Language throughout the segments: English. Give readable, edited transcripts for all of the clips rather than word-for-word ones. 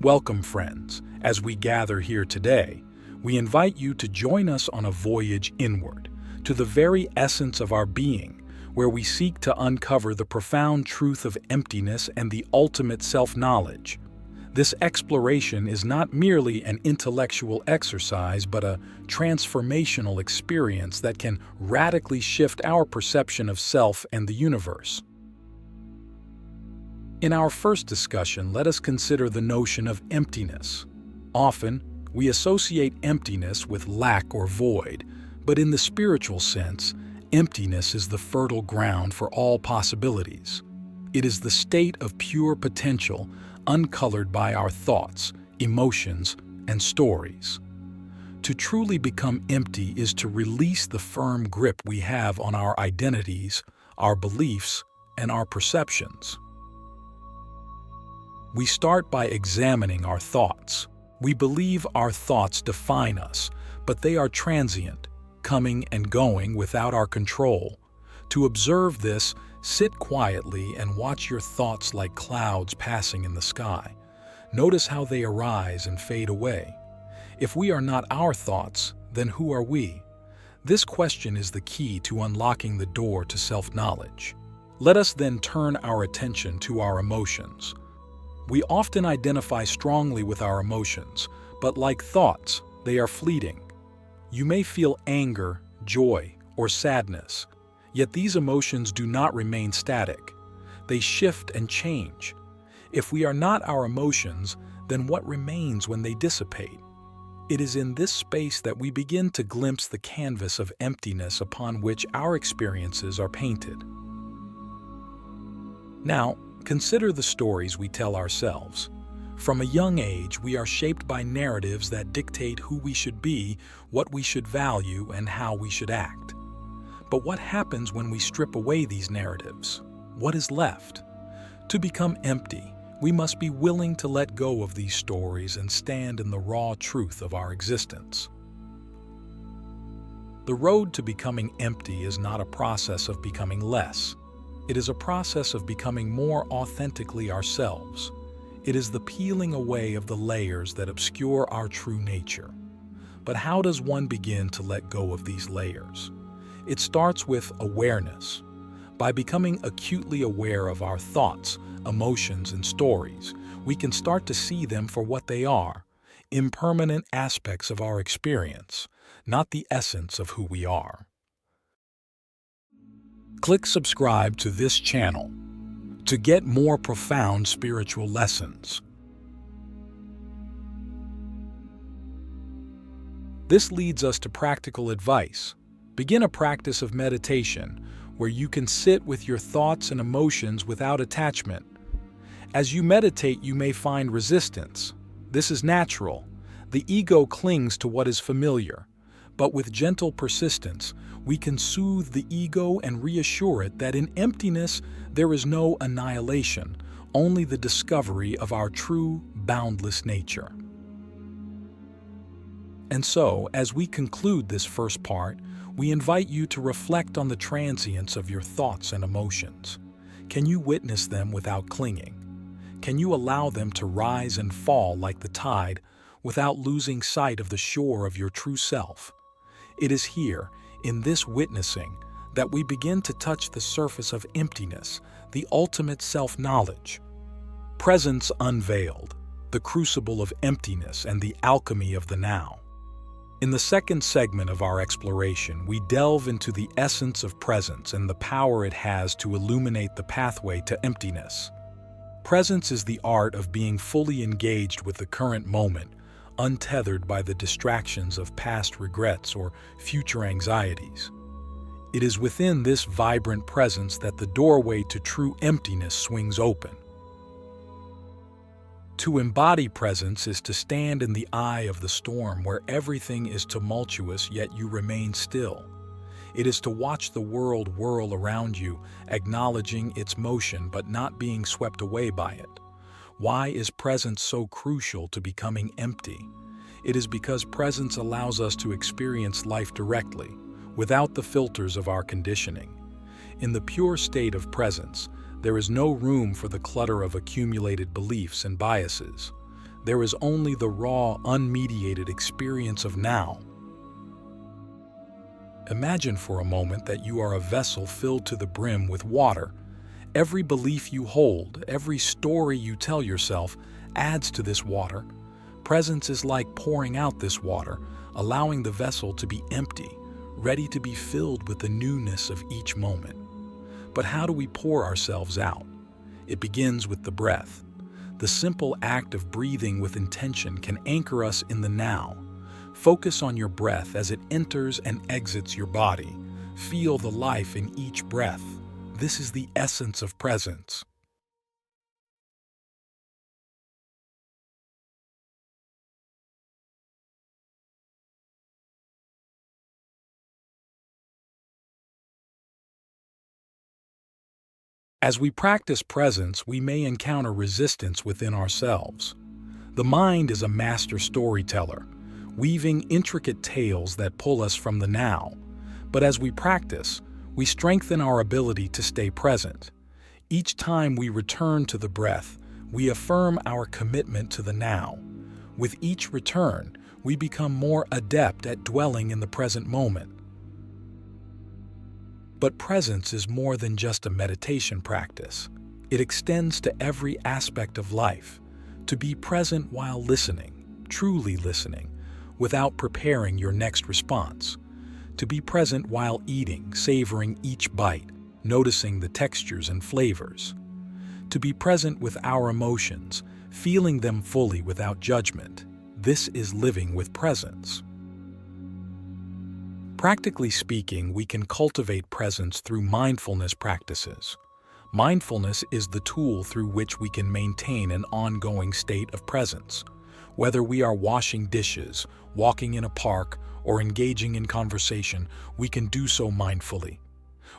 Welcome, friends. As we gather here today, we invite you to join us on a voyage inward, to the very essence of our being, where we seek to uncover the profound truth of emptiness and the ultimate self-knowledge. This exploration is not merely an intellectual exercise, but a transformational experience that can radically shift our perception of self and the universe. In our first discussion, let us consider the notion of emptiness. Often, we associate emptiness with lack or void, but in the spiritual sense, emptiness is the fertile ground for all possibilities. It is the state of pure potential, uncolored by our thoughts, emotions, and stories. To truly become empty is to release the firm grip we have on our identities, our beliefs, and our perceptions. We start by examining our thoughts. We believe our thoughts define us, but they are transient, coming and going without our control. To observe this, sit quietly and watch your thoughts like clouds passing in the sky. Notice how they arise and fade away. If we are not our thoughts, then who are we? This question is the key to unlocking the door to self-knowledge. Let us then turn our attention to our emotions. We often identify strongly with our emotions, but like thoughts, they are fleeting. You may feel anger, joy, or sadness, yet these emotions do not remain static. They shift and change. If we are not our emotions, then what remains when they dissipate? It is in this space that we begin to glimpse the canvas of emptiness upon which our experiences are painted. Now, consider the stories we tell ourselves. From a young age, we are shaped by narratives that dictate who we should be, what we should value, and how we should act. But what happens when we strip away these narratives? What is left? To become empty, we must be willing to let go of these stories and stand in the raw truth of our existence. The road to becoming empty is not a process of becoming less. It is a process of becoming more authentically ourselves. It is the peeling away of the layers that obscure our true nature. But how does one begin to let go of these layers? It starts with awareness. By becoming acutely aware of our thoughts, emotions, and stories, we can start to see them for what they are, impermanent aspects of our experience, not the essence of who we are. Click subscribe to this channel to get more profound spiritual lessons. This leads us to practical advice. Begin a practice of meditation where you can sit with your thoughts and emotions without attachment. As you meditate, you may find resistance. This is natural. The ego clings to what is familiar. But with gentle persistence, we can soothe the ego and reassure it that in emptiness there is no annihilation, only the discovery of our true, boundless nature. And so, as we conclude this first part, we invite you to reflect on the transience of your thoughts and emotions. Can you witness them without clinging? Can you allow them to rise and fall like the tide without losing sight of the shore of your true self? It is here, in this witnessing, that we begin to touch the surface of emptiness, the ultimate self-knowledge. Presence unveiled, the crucible of emptiness and the alchemy of the now. In the second segment of our exploration, we delve into the essence of presence and the power it has to illuminate the pathway to emptiness. Presence is the art of being fully engaged with the current moment, untethered by the distractions of past regrets or future anxieties. It is within this vibrant presence that the doorway to true emptiness swings open. To embody presence is to stand in the eye of the storm where everything is tumultuous yet you remain still. It is to watch the world whirl around you, acknowledging its motion but not being swept away by it. Why is presence so crucial to becoming empty? It is because presence allows us to experience life directly, without the filters of our conditioning. In the pure state of presence, there is no room for the clutter of accumulated beliefs and biases. There is only the raw, unmediated experience of now. Imagine for a moment that you are a vessel filled to the brim with water. Every belief you hold, every story you tell yourself adds to this water. Presence is like pouring out this water, allowing the vessel to be empty, ready to be filled with the newness of each moment. But how do we pour ourselves out? It begins with the breath. The simple act of breathing with intention can anchor us in the now. Focus on your breath as it enters and exits your body. Feel the life in each breath. This is the essence of presence. As we practice presence, we may encounter resistance within ourselves. The mind is a master storyteller, weaving intricate tales that pull us from the now. But as we practice, we strengthen our ability to stay present. Each time we return to the breath, we affirm our commitment to the now. With each return, we become more adept at dwelling in the present moment. But presence is more than just a meditation practice. It extends to every aspect of life. To be present while listening, truly listening, without preparing your next response. To be present while eating, savoring each bite, noticing the textures and flavors. To be present with our emotions, feeling them fully without judgment. This is living with presence. Practically speaking, we can cultivate presence through mindfulness practices. Mindfulness is the tool through which we can maintain an ongoing state of presence. Whether we are washing dishes, walking in a park, or engaging in conversation, we can do so mindfully.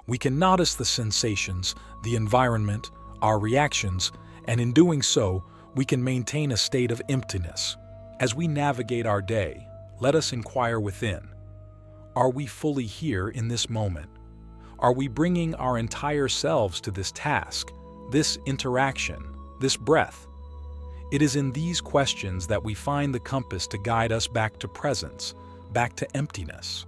We can notice the sensations, the environment, our reactions, and in doing so, we can maintain a state of emptiness. As we navigate our day, let us inquire within. Are we fully here in this moment? Are we bringing our entire selves to this task, this interaction, this breath? It is in these questions that we find the compass to guide us back to presence, back to emptiness.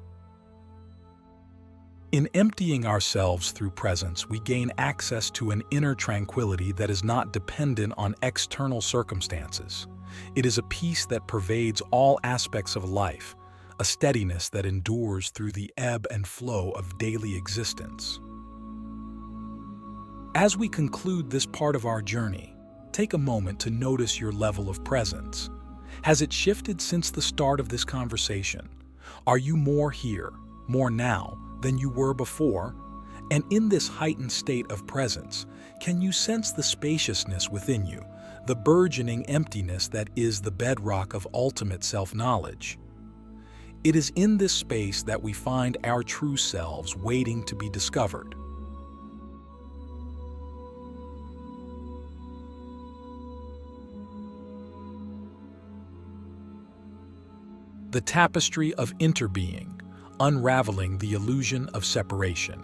In emptying ourselves through presence, we gain access to an inner tranquility that is not dependent on external circumstances. It is a peace that pervades all aspects of life, a steadiness that endures through the ebb and flow of daily existence. As we conclude this part of our journey, take a moment to notice your level of presence. Has it shifted since the start of this conversation? Are you more here, more now, than you were before? And in this heightened state of presence, can you sense the spaciousness within you, the burgeoning emptiness that is the bedrock of ultimate self-knowledge? It is in this space that we find our true selves waiting to be discovered. The tapestry of interbeing, unraveling the illusion of separation.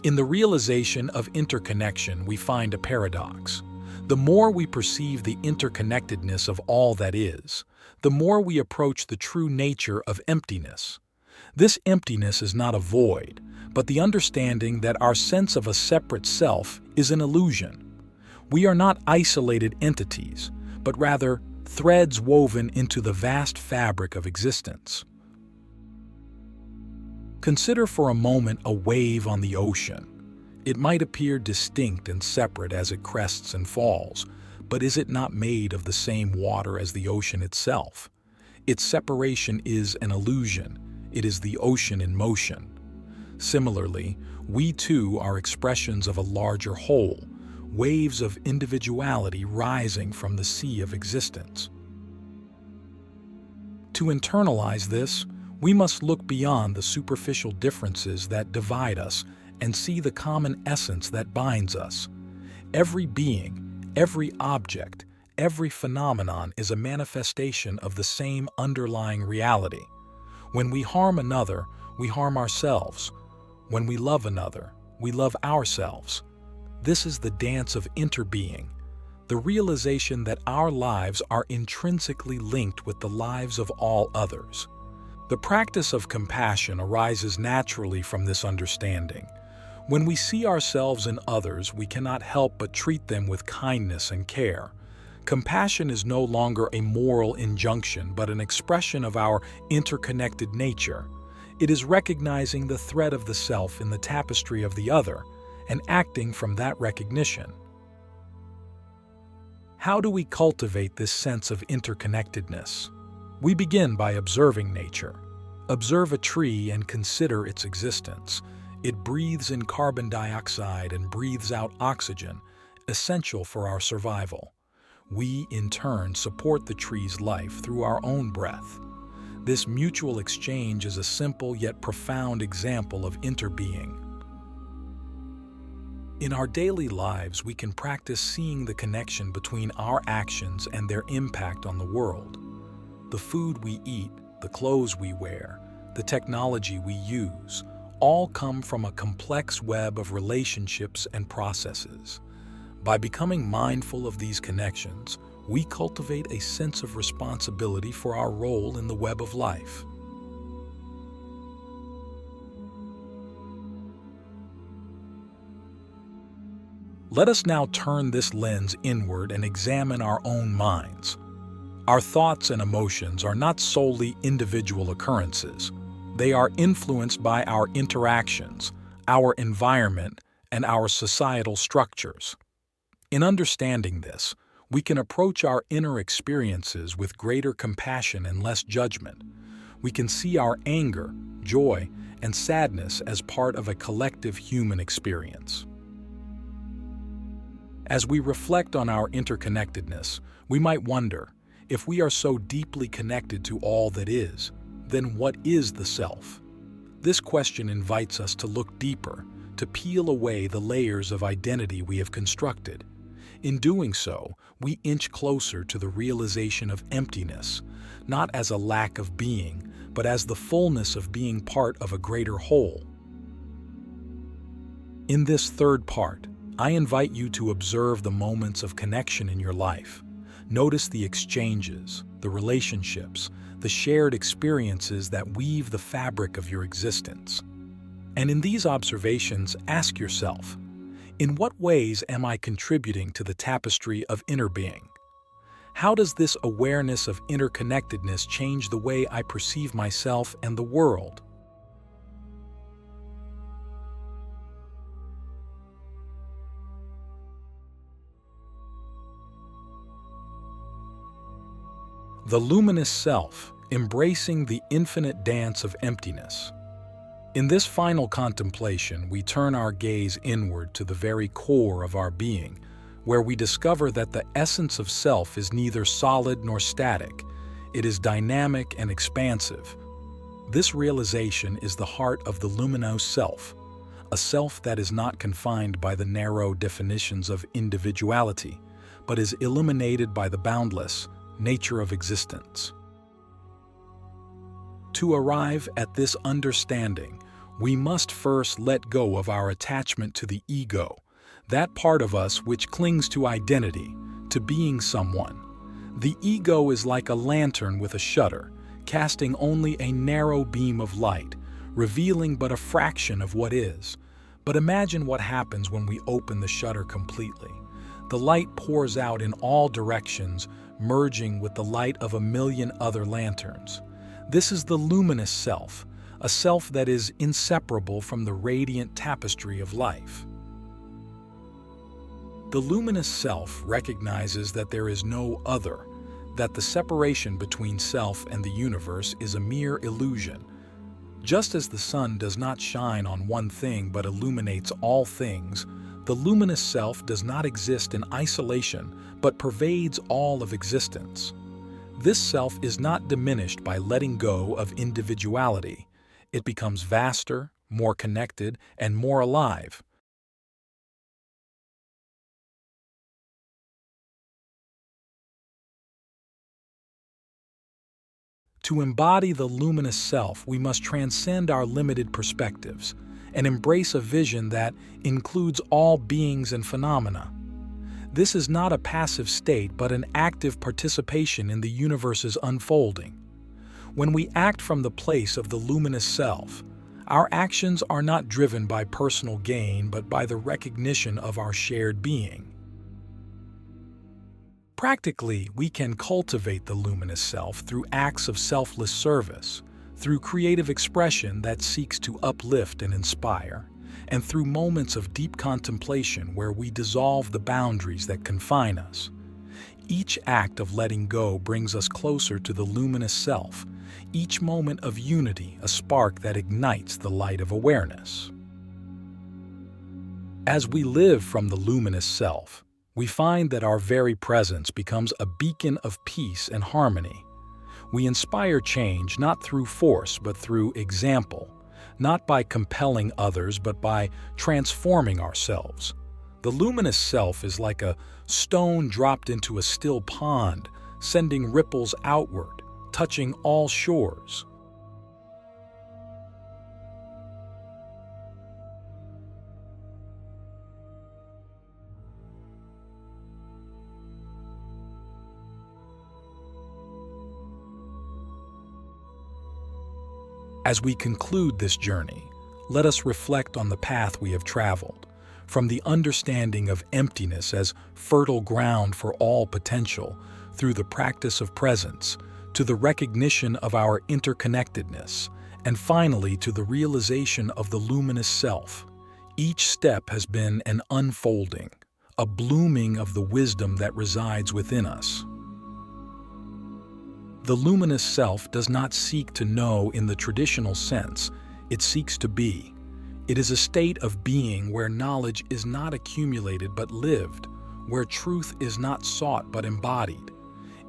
In the realization of interconnection, we find a paradox. The more we perceive the interconnectedness of all that is, the more we approach the true nature of emptiness. This emptiness is not a void, but the understanding that our sense of a separate self is an illusion. We are not isolated entities, but rather threads woven into the vast fabric of existence. Consider for a moment a wave on the ocean. It might appear distinct and separate as it crests and falls, but is it not made of the same water as the ocean itself? Its separation is an illusion. It is the ocean in motion. Similarly, we too are expressions of a larger whole, waves of individuality rising from the sea of existence. To internalize this, we must look beyond the superficial differences that divide us and see the common essence that binds us. Every being, every object, every phenomenon is a manifestation of the same underlying reality. When we harm another, we harm ourselves. When we love another, we love ourselves. This is the dance of interbeing, the realization that our lives are intrinsically linked with the lives of all others. The practice of compassion arises naturally from this understanding. When we see ourselves in others, we cannot help but treat them with kindness and care. Compassion is no longer a moral injunction, but an expression of our interconnected nature. It is recognizing the thread of the self in the tapestry of the other and acting from that recognition. How do we cultivate this sense of interconnectedness? We begin by observing nature. Observe a tree and consider its existence. It breathes in carbon dioxide and breathes out oxygen, essential for our survival. We, in turn, support the tree's life through our own breath. This mutual exchange is a simple yet profound example of interbeing. In our daily lives, we can practice seeing the connection between our actions and their impact on the world. The food we eat, the clothes we wear, the technology we use, all come from a complex web of relationships and processes. By becoming mindful of these connections, we cultivate a sense of responsibility for our role in the web of life. Let us now turn this lens inward and examine our own minds. Our thoughts and emotions are not solely individual occurrences. They are influenced by our interactions, our environment, and our societal structures. In understanding this, we can approach our inner experiences with greater compassion and less judgment. We can see our anger, joy, and sadness as part of a collective human experience. As we reflect on our interconnectedness, we might wonder, if we are so deeply connected to all that is, then what is the self? This question invites us to look deeper, to peel away the layers of identity we have constructed. In doing so, we inch closer to the realization of emptiness, not as a lack of being, but as the fullness of being part of a greater whole. In this third part, I invite you to observe the moments of connection in your life. Notice the exchanges, the relationships, the shared experiences that weave the fabric of your existence. And in these observations, ask yourself, in what ways am I contributing to the tapestry of inner being? How does this awareness of interconnectedness change the way I perceive myself and the world? The luminous self, embracing the infinite dance of emptiness. In this final contemplation, we turn our gaze inward to the very core of our being, where we discover that the essence of self is neither solid nor static. It is dynamic and expansive. This realization is the heart of the luminous self, a self that is not confined by the narrow definitions of individuality, but is illuminated by the boundless nature of existence. To arrive at this understanding, we must first let go of our attachment to the ego, that part of us which clings to identity, to being someone. The ego is like a lantern with a shutter, casting only a narrow beam of light, revealing but a fraction of what is. But imagine what happens when we open the shutter completely. The light pours out in all directions, merging with the light of a million other lanterns. This is the luminous self, a self that is inseparable from the radiant tapestry of life. The luminous self recognizes that there is no other, that the separation between self and the universe is a mere illusion. Just as the sun does not shine on one thing but illuminates all things, the luminous self does not exist in isolation but pervades all of existence. This self is not diminished by letting go of individuality. It becomes vaster, more connected, and more alive. To embody the luminous self, we must transcend our limited perspectives and embrace a vision that includes all beings and phenomena. This is not a passive state but an active participation in the universe's unfolding. When we act from the place of the luminous self, our actions are not driven by personal gain but by the recognition of our shared being. Practically, we can cultivate the luminous self through acts of selfless service, through creative expression that seeks to uplift and inspire, and through moments of deep contemplation where we dissolve the boundaries that confine us. Each act of letting go brings us closer to the luminous self, each moment of unity a spark that ignites the light of awareness. As we live from the luminous self, we find that our very presence becomes a beacon of peace and harmony. We inspire change not through force but through example, not by compelling others but by transforming ourselves. The luminous self is like a stone dropped into a still pond, sending ripples outward, touching all shores. As we conclude this journey, let us reflect on the path we have traveled, from the understanding of emptiness as fertile ground for all potential, through the practice of presence, to the recognition of our interconnectedness, and finally to the realization of the luminous self. Each step has been an unfolding, a blooming of the wisdom that resides within us. The luminous self does not seek to know in the traditional sense, it seeks to be. It is a state of being where knowledge is not accumulated but lived, where truth is not sought but embodied.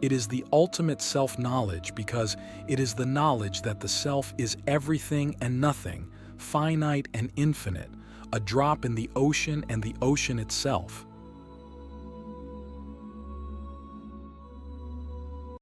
It is the ultimate self-knowledge because it is the knowledge that the self is everything and nothing, finite and infinite, a drop in the ocean and the ocean itself.